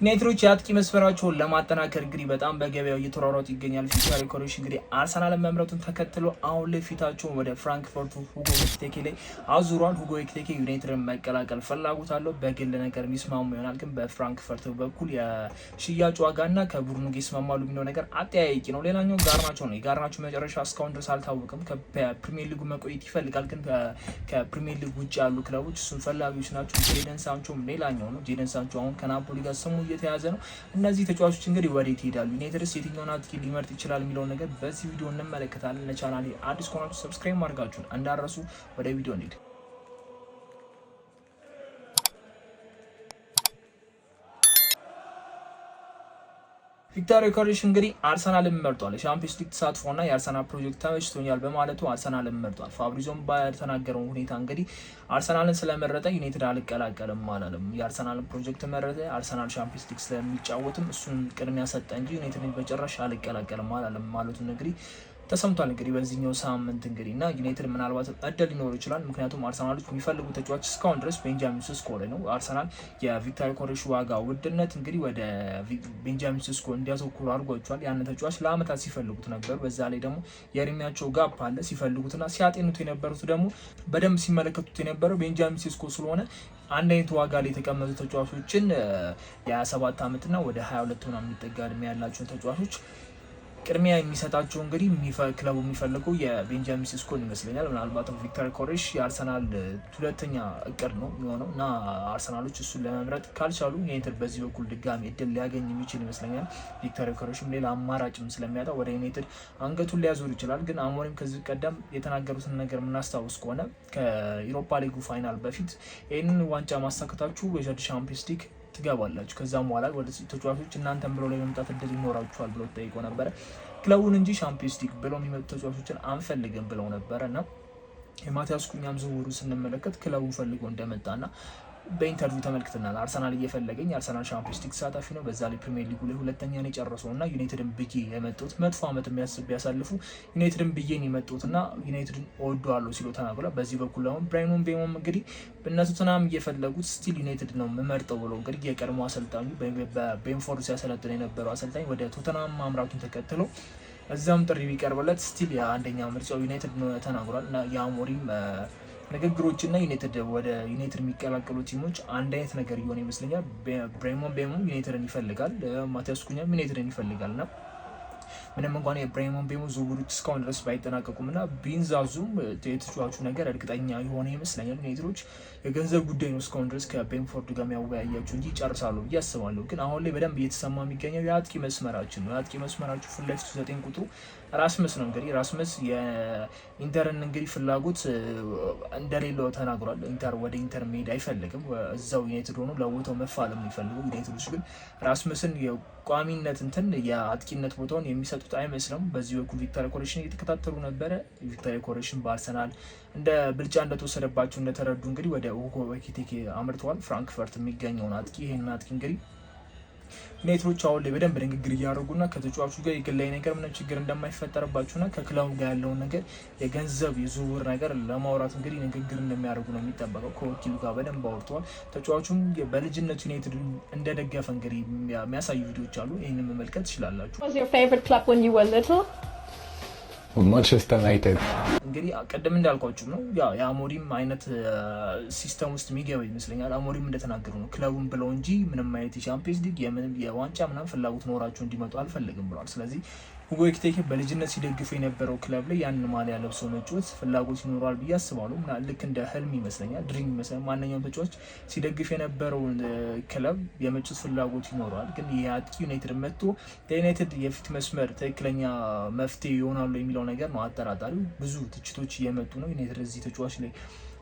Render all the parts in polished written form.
ዩናይትዶች የአጥቂ መስመራቸውን ለማጠናከር እንግዲህ በጣም በገበያው እየተሯሯጡ ይገኛል። ቪክቶር ዮኬሬሽ እንግዲህ አርሰናልን መምረጡን ተከትሎ አሁን ላይ ፊታቸውን ወደ ፍራንክፈርቱ ሁጎ ኤኪቲኬ ላይ አዙሯል። ሁጎ ኤኪቲኬ ዩናይትድን መቀላቀል ፍላጎት አለው። በግል ነገር የሚስማሙ ይሆናል፣ ግን በፍራንክፈርት በኩል የሽያጭ ዋጋና ከቡድኑ ጋር ይስማማሉ የሚለው ነገር አጠያያቂ ነው። ሌላኛው ጋርናቾ ነው። የጋርናቾ መጨረሻ እስካሁን ድረስ አልታወቅም። ከፕሪሚየር ሊጉ መቆየት ይፈልጋል፣ ግን ከፕሪሚየር ሊግ ውጭ ያሉ ክለቦች እሱን ፈላጊዎች ናቸው። ጄደን ሳንቾም ሌላኛው ነው። ጄደን ሳንቾ አሁን ከናፖሊ ጋር ስሙ እየተያዘ ነው። እነዚህ ተጫዋቾች እንግዲህ ወዴት ይሄዳሉ? ዩናይትድስ የትኛውን አጥቂ ሊመርጥ ይችላል የሚለውን ነገር በዚህ ቪዲዮ እንመለከታለን። ለቻናሌ አዲስ ከሆናችሁ ሰብስክራይብ ማድረጋችሁን እንዳረሱ። ወደ ቪዲዮ እንሂድ። ቪክቶር ዮኬሬሽ እንግዲህ አርሰናልን መርጧል። የሻምፒዮንስ ሊግ ተሳትፎና የአርሰናል ፕሮጀክት ተመችቶኛል በማለቱ አርሰናልን መርጧል። ፋብሪዞም በተናገረው ሁኔታ እንግዲህ አርሰናልን ስለመረጠ ዩናይትድ አልቀላቀልም አላለም። የአርሰናልን ፕሮጀክት መረጠ። አርሰናል ሻምፒዮንስ ሊግ ስለሚጫወትም እሱን ቅድሚያ ሰጠ እንጂ ዩናይትድን በጭራሽ አልቀላቀልም አላለም ማለቱን እንግዲህ ተሰምቷል። እንግዲህ በዚህኛው ሳምንት እንግዲህ እና ዩናይትድ ምናልባት እድል ሊኖር ይችላል። ምክንያቱም አርሰናሎች የሚፈልጉ ተጫዋች እስካሁን ድረስ ቤንጃሚን ሴስኮ ላይ ነው። አርሰናል የቪክቶር ዮኬሬሽ ዋጋ ውድነት እንግዲህ ወደ ቤንጃሚን ሴስኮ እንዲያተኩሩ አድርጓቸዋል። ያን ተጫዋች ለአመታት ሲፈልጉት ነበር። በዛ ላይ ደግሞ የእድሜያቸው ጋፕ አለ። ሲፈልጉትና ሲያጤኑት የነበሩት ደግሞ በደንብ ሲመለከቱት የነበረው ቤንጃሚን ሴስኮ ስለሆነ አንድ አይነት ዋጋ ላይ የተቀመጡ ተጫዋቾችን የ27 ዓመትና ወደ 22 ምናምን የሚጠጋ እድሜ ያላቸውን ተጫዋቾች ቅድሚያ የሚሰጣቸው እንግዲህ ክለቡ የሚፈልገው የቤንጃሚን ሴስኮን ይመስለኛል። ምናልባትም ቪክቶር ዮኬሬሽ የአርሰናል ሁለተኛ እቅድ ነው የሚሆነው እና አርሰናሎች እሱን ለመምረጥ ካልቻሉ ዩናይትድ በዚህ በኩል ድጋሚ እድል ሊያገኝ የሚችል ይመስለኛል። ቪክቶር ዮኬሬሽም ሌላ አማራጭም ስለሚያጣ ወደ ዩናይትድ አንገቱን ሊያዞር ይችላል። ግን አሞሪም ከዚህ ቀደም የተናገሩትን ነገር የምናስታውስ ከሆነ ከዩሮፓ ሊጉ ፋይናል በፊት ይህንን ዋንጫ ማሳካታችሁ ወደ ሻምፒዮንስ ሊግ ትገባላችሁ፣ ከዛም በኋላ ወደ ተጫዋቾች እናንተን ብሎ ላይ መምጣት እድል ይኖራችኋል ብሎ ተጠይቆ ነበረ። ክለቡን እንጂ ሻምፒዮንስ ሊግ ብለው የሚመጡ ተጫዋቾችን አንፈልግም ብለው ነበረ እና የማቲያስ ኩኛም ዝውውሩ ስንመለከት ክለቡን ፈልጎ እንደመጣና በኢንተርቪው ተመልክተናል። አርሰናል እየፈለገኝ አርሰናል ሻምፒዮንስ ሊግ ተሳታፊ ነው፣ በዛ ላይ ፕሪሚየር ሊጉ ላይ ሁለተኛ ነው የጨረሰው እና ዩናይትድን ብዬ የመጡት መጥፎ ዓመት ቢያሳልፉ ዩናይትድን ብዬን የመጡትና ዩናይትድን እወደዋለሁ ሲሉ ተናግሯል። በዚህ በኩል አሁን ብራያን ምቤሞም እንግዲህ በእነሱ ትናም እየፈለጉት ስቲል ዩናይትድ ነው የምመርጠው ብሎ እንግዲህ የቀድሞ አሰልጣኙ በቤንፎርድ ሲያሰለጥን የነበረው አሰልጣኝ ወደ ቶተናም ማምራቱን ተከትሎ እዛም ጥሪ ቢቀርብለት ስቲል የአንደኛ ምርጫው ዩናይትድ ነው ተናግሯል እና የአሞሪም ንግግሮችና ዩናይትድ ወደ ዩናይትድ የሚቀላቀሉ ቲሞች አንድ አይነት ነገር እየሆነ ይመስለኛል። ብራያን ምቤሞም ዩናይትድን ይፈልጋል፣ ማቲያስ ኩኛም ዩናይትድን ይፈልጋል እና ምንም እንኳን የብራያን ምቤሞ ዝውውሮች እስካሁን ድረስ ባይጠናቀቁም እና ቢንዛዙም የተጫዋቹ ነገር እርግጠኛ የሆነ ይመስለኛል። ዩናይትዶች የገንዘብ ጉዳይ ነው እስካሁን ድረስ ከቤንፎርድ ጋር የሚያወያያቸው እንጂ ይጨርሳሉ ብዬ አስባለሁ። ግን አሁን ላይ በደንብ እየተሰማ የሚገኘው የአጥቂ መስመራችን ነው። የአጥቂ መስመራችሁ ፊት ለፊቱ 9 ቁጥሩ ራስመስ ነው። እንግዲህ ራስመስ የኢንተርን እንግዲህ ፍላጎት እንደሌለው ተናግሯል። ኢንተር ወደ ኢንተር መሄድ አይፈልግም፣ እዛው ዩናይትድ ሆኖ ለቦታው መፋለም የሚፈልጉ ዩናይትዶች ግን ራስመስን የቋሚነት እንትን የአጥቂነት ቦታውን የሚሰጡት አይመስልም። በዚህ በኩል ቪክቶር ዮኬሬሽን እየተከታተሉ ነበረ። ቪክቶር ዮኬሬሽን በአርሰናል እንደ ብልጫ እንደተወሰደባቸው እንደተረዱ እንግዲህ ወደ ሁጎ ኤኪቲኬ አምርተዋል። ፍራንክፈርት የሚገኘውን አጥቂ ይሄን አጥቂ እንግዲህ ዩናይትዶች አሁን ላይ በደንብ ንግግር እያደረጉና ከተጫዋቹ ጋር የግላዊ ነገር ምንም ችግር እንደማይፈጠርባቸውና ከክለቡ ጋር ያለውን ነገር የገንዘብ የዝውውር ነገር ለማውራት እንግዲህ ንግግር እንደሚያደርጉ ነው የሚጠበቀው። ከወኪሉ ጋር በደንብ አውርተዋል። ተጫዋቹም በልጅነቱ ዩናይትድ እንደደገፈ እንግዲህ የሚያሳዩ ቪዲዮዎች አሉ። ይህንን መመልከት ትችላላችሁ። ማንቸስተር ዩናይትድ እንግዲህ ቅድም እንዳልኳችሁ ነው የአሞሪም አይነት ሲስተም ውስጥ የሚገባ ይመስለኛል። አሞሪም እንደተናገሩ ነው ክለቡን ብለው እንጂ ምንም አይነት የቻምፒየንስ ሊግ የዋንጫ ምናምን ፍላጎት ኖራቸው እንዲመጡ አልፈልግም ብለዋል። ስለዚህ ሁጎ ኤኪቲኬ በልጅነት ሲደግፉ የነበረው ክለብ ላይ ያንን ማሊያ ለብሶ መጫወት ፍላጎት ይኖረዋል ብዬ አስባለሁ። ልክ እንደ ህልም ይመስለኛል፣ ድሪም ይመስለኛል። ማንኛውም ተጫዋች ሲደግፍ የነበረውን ክለብ የመጫወት ፍላጎት ይኖረዋል። ግን የአጥቂ ዩናይትድ መጥቶ ለዩናይትድ የፊት መስመር ትክክለኛ መፍትሄ ይሆናሉ የሚለው ነገር ነው አጠራጣሪው። ብዙ ትችቶች እየመጡ ነው። ዩናይትድ እዚህ ተጫዋች ላይ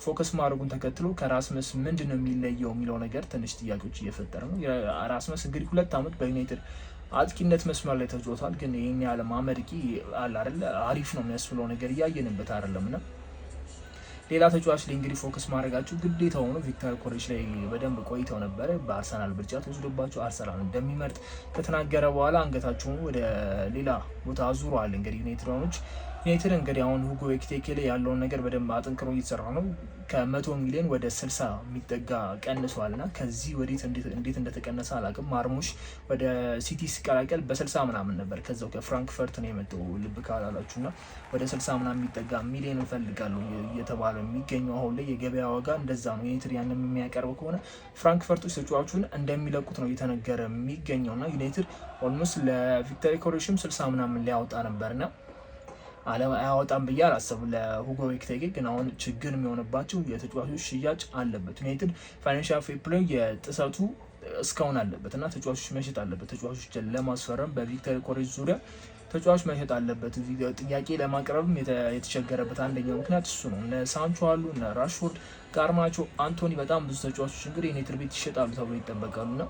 ፎከስ ማድረጉን ተከትሎ ከራስመስ ምንድን ነው የሚለየው የሚለው ነገር ትንሽ ጥያቄዎች እየፈጠረ ነው። ራስመስ እንግዲህ 2 ዓመት በዩናይትድ አጥቂነት መስመር ላይ ተጫውቷል። ግን ይሄን ያለ ማመርቂ አለ አይደል አሪፍ ነው የሚያስብለው ነገር እያየንበት አይደለም እና ሌላ ተጫዋች ላይ እንግዲህ ፎከስ ማድረጋቸው ግዴታ ሆኖ ቪክቶር ዮኬሬሽ ላይ በደንብ ቆይተው ነበረ። በአርሰናል ብልጫ ተወስዶባቸው አርሰናል እንደሚመርጥ ከተናገረ በኋላ አንገታቸውን ወደ ሌላ ቦታ አዙረዋል። እንግዲህ ዩናይትዶች ዩናይትድ እንግዲህ አሁን ሁጎ ኤኪቲኬ ላይ ያለውን ነገር በደንብ አጥንክሮ እየተሰራ ነው። ከ100 ሚሊዮን ወደ 60 የሚጠጋ ቀንሷል እና ከዚህ ወዴት እንዴት እንደተቀነሰ አላውቅም። ማርሙሽ ወደ ሲቲ ሲቀላቀል በ60 ምናምን ነበር፣ ከዛው ከፍራንክፈርት ነው የመጣው ልብ ካላላችሁ እና ወደ 60 ምናምን የሚጠጋ ሚሊዮን እፈልጋለሁ እየተባለ የሚገኘው አሁን ላይ የገበያ ዋጋ እንደዛ ነው። ዩናይትድ ያንን የሚያቀርብ ከሆነ ፍራንክፈርቶች ተጫዋቹን እንደሚለቁት ነው እየተነገረ የሚገኘው እና ዩናይትድ ኦልሞስት ለቪክተር ዮኬሬሽም 60 ምናምን ሊያወጣ ነበርና አያወጣም ብዬ አላሰብም። ለሁጎ ኤኪቲኬ ግን አሁን ችግር የሚሆንባቸው የተጫዋቾች ሽያጭ አለበት። ዩናይትድ ፋይናንሻል ፌር ፕሌይ የጥሰቱ እስካሁን አለበት እና ተጫዋቾች መሸጥ አለበት። ተጫዋቾችን ለማስፈረም በቪክተር ዮኬሬሽ ዙሪያ ተጫዋች መሸጥ አለበት። ጥያቄ ለማቅረብም የተቸገረበት አንደኛው ምክንያት እሱ ነው። እነ ሳንቾ አሉ፣ እነ ራሽፎርድ፣ ጋርናቾ፣ አንቶኒ በጣም ብዙ ተጫዋቾች እንግዲህ ዩናይትድ ቤት ይሸጣሉ ተብሎ ይጠበቃሉ እና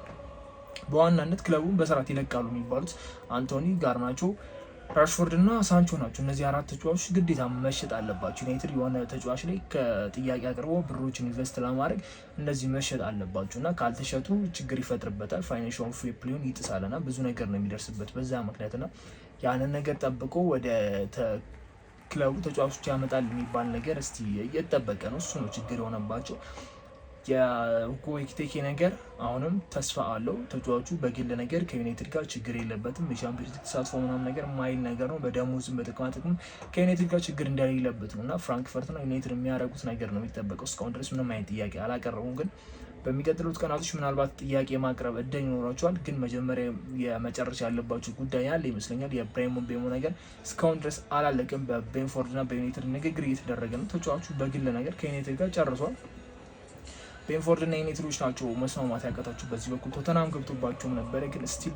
በዋናነት ክለቡን በስርዓት ይለቃሉ የሚባሉት አንቶኒ፣ ጋርናቾ፣ ራሽፎርድ እና ሳንቾ ናቸው። እነዚህ 4 ተጫዋቾች ግዴታ መሸጥ አለባቸው። ዩናይትድ የሆነ ተጫዋች ላይ ከጥያቄ አቅርቦ ብሮችን ኢንቨስት ለማድረግ እነዚህ መሸጥ አለባቸው እና ካልተሸጡ ችግር ይፈጥርበታል። ፋይናንሻል ፌር ፕሌይን ይጥሳል እና ብዙ ነገር ነው የሚደርስበት በዛ ምክንያት እና ያንን ነገር ጠብቆ ወደ ክለቡ ተጫዋቾች ያመጣል የሚባል ነገር እስቲ እየተጠበቀ ነው። እሱ ነው ችግር የሆነባቸው። የሁጎ ኤኪቲኬ ነገር አሁንም ተስፋ አለው። ተጫዋቹ በግል ነገር ከዩናይትድ ጋር ችግር የለበትም። የቻምፒዮንስ ሊግ ተሳትፎ ምናምን ነገር ማይል ነገር ነው። በደሞዝም በጥቅማ ጥቅም ከዩናይትድ ጋር ችግር እንደሌለበት ነው እና ፍራንክፈርትና ዩናይትድ የሚያደርጉት ነገር ነው የሚጠበቀው። እስካሁን ድረስ ምንም አይነት ጥያቄ አላቀረቡም፣ ግን በሚቀጥሉት ቀናቶች ምናልባት ጥያቄ ማቅረብ እድል ይኖራቸዋል። ግን መጀመሪያ የመጨረሻ ያለባቸው ጉዳይ ያለ ይመስለኛል። የብሬሞ ቤሞ ነገር እስካሁን ድረስ አላለቅም። በቤንፎርድና በዩናይትድ ንግግር እየተደረገ ነው። ተጫዋቹ በግል ነገር ከዩናይትድ ጋር ጨርሷል። ቤንፎርድ እና ዩናይትዶች ናቸው መስማማት ያቀታቸው። በዚህ በኩል ቶተናም ገብቶባቸውም ነበረ፣ ግን ስቲል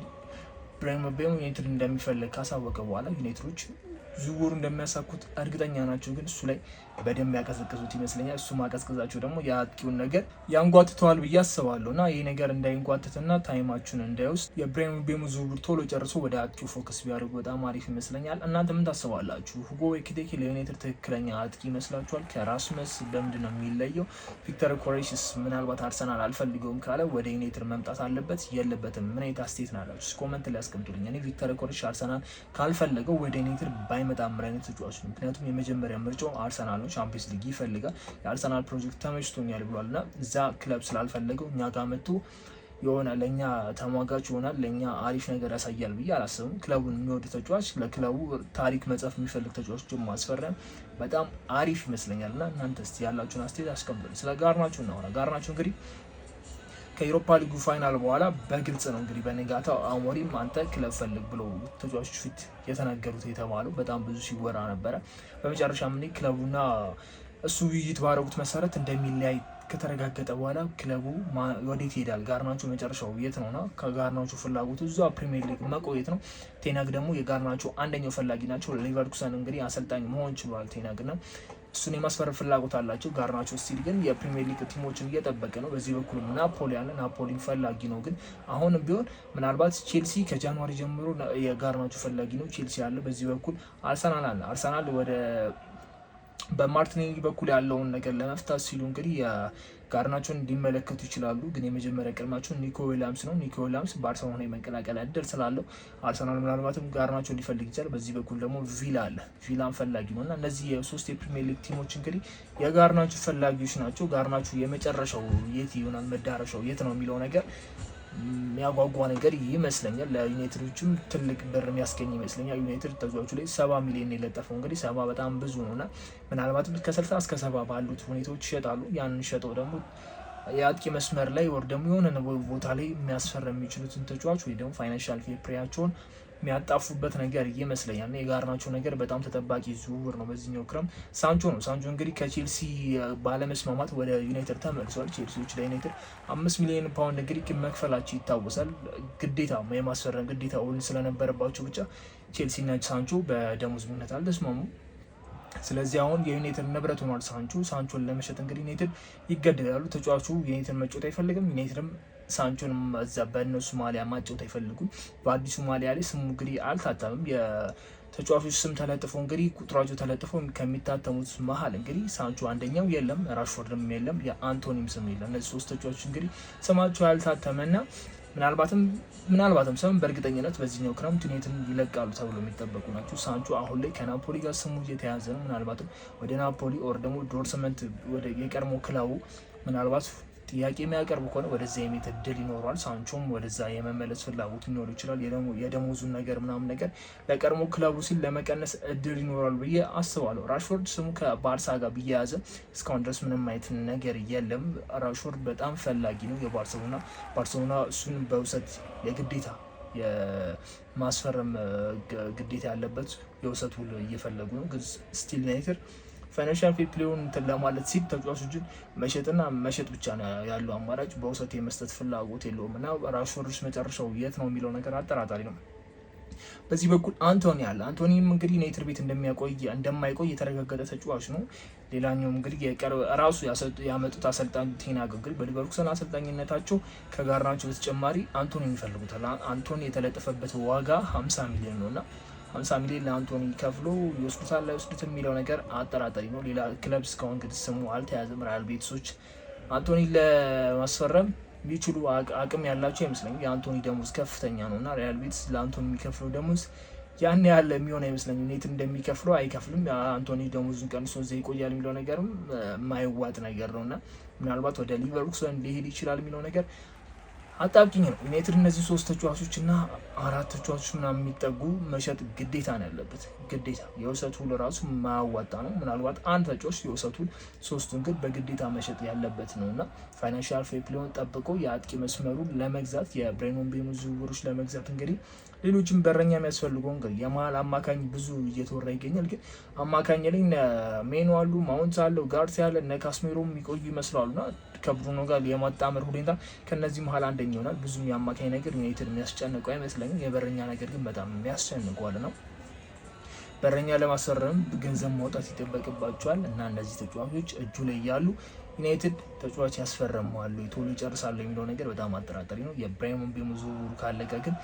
ብሬሞ ቤሞ ዩናይትድ እንደሚፈልግ ካሳወቀ በኋላ ዩናይትዶች ዝውውሩ እንደሚያሳኩት እርግጠኛ ናቸው። ግን እሱ ላይ በደንብ ያቀዘቅዙት ይመስለኛል። እሱ ማቀዝቀዛቸው ደግሞ የአጥቂውን ነገር ያንጓትተዋል ብዬ አስባለሁ እና ይህ ነገር እንዳይንጓትትና ታይማችሁን እንዳይወስድ የብሬሞ ቤሞ ዝውውር ቶሎ ጨርሶ ወደ አጥቂው ፎከስ ቢያደርጉ በጣም አሪፍ ይመስለኛል። እናንተ ምን ታስባላችሁ? ሁጎ ኤኪቲኬ ለዩናይትድ ትክክለኛ አጥቂ ይመስላችኋል? ከራስመስ በምንድን ነው የሚለየው? ቪክተር ዮኬሬሽስ ምናልባት አርሰናል አልፈልገውም ካለ ወደ ዩናይትድ መምጣት አለበት የለበትም? ምን አይነት አስተያየት ናላችሁ? ኮመንት ላይ ያስቀምጡልኝ። እኔ ቪክተር ዮኬሬሽ አርሰናል ካልፈለገው ወደ ዩናይትድ ባይመጣ ምን አይነት ተጫዋች ነው? ምክንያቱም የመጀመሪያ ምርጫው አርሰናል ነው። ቻምፒየንስ ሊግ ይፈልጋል። የአርሰናል ፕሮጀክት ተመችቶኛል ብሏል እና እዛ ክለብ ስላልፈለገው እኛ ጋር መጥቶ የሆነ ለእኛ ተሟጋች ይሆናል፣ ለእኛ አሪፍ ነገር ያሳያል ብዬ አላስብም። ክለቡን የሚወድ ተጫዋች፣ ለክለቡ ታሪክ መጻፍ የሚፈልግ ተጫዋቾችን ማስፈረም በጣም አሪፍ ይመስለኛል እና እናንተ እስቲ ያላችሁን አስተያየት አስቀምጡልኝ። ስለ ጋርናቾ እናወራ። ጋርናቾ እንግዲህ ከዩሮፓ ሊጉ ፋይናል በኋላ በግልጽ ነው እንግዲህ በነጋታው አሞሪም አንተ ክለብ ፈልግ ብሎ ተጫዋቾች ፊት የተናገሩት የተባለው በጣም ብዙ ሲወራ ነበረ። በመጨረሻ ምን ክለቡና እሱ ውይይት ባረጉት መሰረት እንደሚለያይ ከተረጋገጠ በኋላ ክለቡ ወዴት ይሄዳል፣ ጋርናቾ መጨረሻው የት ነውና ከጋርናቾ ፍላጎቱ እዛ ፕሪሚየር ሊግ መቆየት ነው። ቴናግ ደግሞ የጋርናቾ አንደኛው ፈላጊ ናቸው። ሌቨርኩሰን እንግዲህ አሰልጣኝ መሆን ችሏል ቴናግ ነው። እሱን የማስፈረም ፍላጎት አላቸው። ጋርናቾ ስቲል ግን የፕሪሚየር ሊግ ቲሞችን እየጠበቀ ነው። በዚህ በኩል ናፖሊ ያለ ናፖሊን ፈላጊ ነው። ግን አሁንም ቢሆን ምናልባት ቼልሲ ከጃንዋሪ ጀምሮ የጋርናቾ ፈላጊ ነው። ቼልሲ ያለ በዚህ በኩል አርሰናል አለ። አርሰናል ወደ በማርቲኔሊ በኩል ያለውን ነገር ለመፍታት ሲሉ እንግዲህ ጋርናቾን እንዲመለከቱ ይችላሉ። ግን የመጀመሪያ ቅድማቸው ኒኮ ዊሊያምስ ነው። ኒኮ ዊሊያምስ በአርሰናል የመቀላቀል እድል ስላለው አርሰናል ምናልባትም ጋርናቾን ሊፈልግ ይችላል። በዚህ በኩል ደግሞ ቪላ አለ። ቪላን ፈላጊ ነው እና እነዚህ የሶስት የፕሪሚየር ሊግ ቲሞች እንግዲህ የጋርናቾ ፈላጊዎች ናቸው። ጋርናቾ የመጨረሻው የት ይሆናል፣ መዳረሻው የት ነው የሚለው ነገር የሚያጓጓ ነገር ይመስለኛል። ለዩናይትዶችም ትልቅ ብር የሚያስገኝ ይመስለኛል። ዩናይትድ ተጫዋቹ ላይ 70 ሚሊዮን የለጠፈው እንግዲህ 70 በጣም ብዙ ነው እና ምናልባትም ከ60 እስከ 70 ባሉት ሁኔታዎች ይሸጣሉ። ያንን ሸጠው ደግሞ የአጥቂ መስመር ላይ ወር ደግሞ የሆነ ቦታ ላይ የሚያስፈርም የሚችሉትን ተጫዋች ወይ ደግሞ ፋይናንሻል ፌር ፕሌያቸውን የሚያጣፉበት ነገር ይመስለኛል። እና የጋርናቾ ነገር በጣም ተጠባቂ ዝውውር ነው በዚህኛው ክረምት። ሳንቾ ነው። ሳንቾ እንግዲህ ከቼልሲ ባለመስማማት ወደ ዩናይትድ ተመልሷል። ቼልሲዎች ለዩናይትድ 5 ሚሊዮን ፓውንድ እንግዲህ መክፈላቸው ይታወሳል። ግዴታ የማስፈረም ግዴታ ስለነበረባቸው ብቻ ቼልሲና ሳንቾ በደሞዝ ምክንያት አልተስማሙም። ስለዚህ አሁን የዩናይትድ ንብረት ሆኗል ሳንቾ። ሳንቾን ለመሸጥ እንግዲህ ዩናይትድ ይገደዳሉ። ተጫዋቹ ዩናይትድ መጫወት አይፈልግም። ዩናይትድም ሳንቾን እዛ በእነሱ ማሊያ ማጫወት አይፈልጉም። በአዲሱ ማሊያ ላይ ስሙ እንግዲህ አልታተምም። የተጫዋቾች ስም ተለጥፎ እንግዲህ ቁጥራቸው ተለጥፎ ከሚታተሙት መሀል እንግዲህ ሳንቾ አንደኛው የለም፣ ራሽፎርድም የለም፣ የአንቶኒም ስም የለም። እነዚህ ሶስት ተጫዋቾች እንግዲህ ስማቸው ያልታተመና ምናልባትም ሰውን በእርግጠኝነት በዚህኛው ክረምት ዩናይትድን ይለቃሉ ተብሎ የሚጠበቁ ናቸው። ሳንቾ አሁን ላይ ከናፖሊ ጋር ስሙ እየተያዘ ነው። ምናልባትም ወደ ናፖሊ ኦር ደግሞ ዶርትመንት ወደ የቀድሞ ክለቡ ምናልባት ጥያቄ የሚያቀርቡ ከሆነ ወደዛ የሜት እድል ይኖረዋል። ሳንቾም ወደዛ የመመለስ ፍላጎት ሊኖር ይችላል። የደሞዙን ነገር ምናምን ነገር ለቀድሞ ክለቡ ሲል ለመቀነስ እድል ይኖራል ብዬ አስባለሁ። ራሽፎርድ ስሙ ከባርሳ ጋር ቢያያዘ እስካሁን ድረስ ምንም አይነት ነገር የለም። ራሽፎርድ በጣም ፈላጊ ነው ባርሴሎና እሱን በውሰት የግዴታ የማስፈረም ግዴታ ያለበት የውሰት ውል እየፈለጉ ነው። ግን ስቲል ዩናይትድ ፋይናንሻል ፌር ፕሌውን እንትን ለማለት ሲል ተጫዋቾችን መሸጥና መሸጥ ብቻ ነው ያለው አማራጭ። በውሰት የመስጠት ፍላጎት የለውም እና ራሽፎርድ መጨረሻው የት ነው የሚለው ነገር አጠራጣሪ ነው። በዚህ በኩል አንቶኒ አለ። አንቶኒም እንግዲህ ዩናይትድ ቤት እንደማይቆይ የተረጋገጠ ተጫዋች ነው። ሌላኛውም እንግዲህ ራሱ ያመጡት አሰልጣኝ ቴን ሃግ እንግዲህ በሊቨርኩሰን አሰልጣኝነታቸው ከጋርናቸው በተጨማሪ አንቶኒ ይፈልጉታል። አንቶኒ የተለጠፈበት ዋጋ 50 ሚሊዮን ነው እና 50 ሚሊዮን ለአንቶኒ ከፍሎ ይወስዱታል አይወስዱትም የሚለው ነገር አጠራጣሪ ነው። ሌላ ክለብ እስካሁን እንግዲህ ስሙ አልተያዘም። ሪያል ቤቲሶች አንቶኒ ለማስፈረም የሚችሉ አቅም ያላቸው አይመስለኝም። የአንቶኒ ደሞዝ ከፍተኛ ነው እና ሪያል ቤቲስ ለአንቶኒ የሚከፍለው ደሞዝ ያን ያለ የሚሆን አይመስለኝም። ዩናይትድ እንደሚከፍለው አይከፍልም። አንቶኒ ደሞዙን ቀንሶ እዚያ ይቆያል የሚለው ነገርም የማይዋጥ ነገር ነው እና ምናልባት ወደ ሊቨርኩሰን ሊሄድ ይችላል የሚለው ነገር አጣብቂኝ ነው። ዩናይትድ እነዚህ 3 ተጫዋቾች እና 4 ተጫዋቾች ምናምን የሚጠጉ መሸጥ ግዴታ ነው ያለበት። ግዴታ የውሰት ውል ራሱ ማያዋጣ ነው። ምናልባት አንድ ተጫዋች የውሰት ውል 3ቱን ግን በግዴታ መሸጥ ያለበት ነው እና ፋይናንሻል ፌር ፕሌውን ጠብቆ የአጥቂ መስመሩን ለመግዛት የብሬን ምቤሞ ዝውውሮች ለመግዛት እንግዲህ ሌሎችም በረኛ የሚያስፈልገው እንግዲህ የመሀል አማካኝ ብዙ እየተወራ ይገኛል። ግን አማካኝ ላይ ሜኑ አሉ፣ ማውንት አለው፣ ጋርሲ ያለ እነ ካስሜሮ የሚቆዩ ይመስላሉና ከብሩኖ ጋር የማጣመር ሁኔታ ከነዚህ መሀል አንደኛ ይሆናል። ብዙም የአማካኝ ነገር ዩናይትድ የሚያስጨንቀው አይመስለኝም። የበረኛ ነገር ግን በጣም የሚያስጨንቀዋል ነው። በረኛ ለማስፈረም ገንዘብ ማውጣት ይጠበቅባቸዋል እና እነዚህ ተጫዋቾች እጁ ላይ ያሉ ዩናይትድ ተጫዋች ያስፈረመዋል ቶሎ ይጨርሳሉ የሚለው ነገር በጣም አጠራጣሪ ነው። የብሬን ምቤሞ ዝውውሩ ካለቀ ግን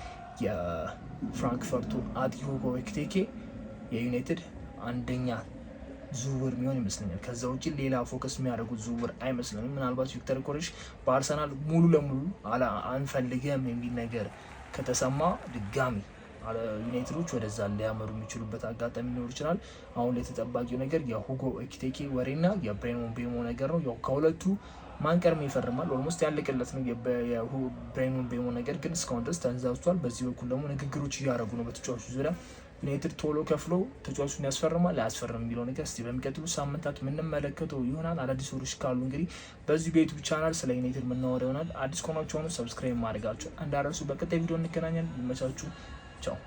የፍራንክፈርቱ አጥቂ ሁጎ ኤኪቲኬ የዩናይትድ አንደኛ ዝውውር የሚሆን ይመስለኛል። ከዛ ውጭ ሌላ ፎከስ የሚያደርጉት ዝውውር አይመስለኝም። ምናልባት ቪክተር ኮሬሽ በአርሰናል ሙሉ ለሙሉ አንፈልገም የሚል ነገር ከተሰማ ድጋሚ ዩናይትዶች ወደዛ ሊያመሩ የሚችሉበት አጋጣሚ ሊኖር ይችላል። አሁን ላይ ተጠባቂው ነገር የሁጎ ኤኪቲኬ ወሬና የብሬን ምቤሞ ነገር ነው። ያው ከሁለቱ ማን ቀድሞ ይፈርማል ኦልሞስት ያለቀለት ነው የብሬን ምቤሞ ነገር ግን እስካሁን ድረስ ተንዛዝቷል። በዚህ በኩል ደግሞ ንግግሮች እያደረጉ ነው በተጫዋቹ ዙሪያ። ዩናይትድ ቶሎ ከፍሎ ተጫዋቹን ያስፈርማል አያስፈርም የሚለው ነገር እስቲ በሚቀጥሉ ሳምንታት የምንመለከተው ይሆናል። አዳዲስ ወሬዎች ካሉ እንግዲህ በዚህ በዩቲዩብ ቻናል ስለ ዩናይትድ የምናወራ ይሆናል። አዲስ ከሆናችሁ ሰብስክራይብ ማድረጋችሁ እንዳረሱ። በቀጣይ ቪዲዮ እንገናኛለን። ይመቻችሁ። ቻው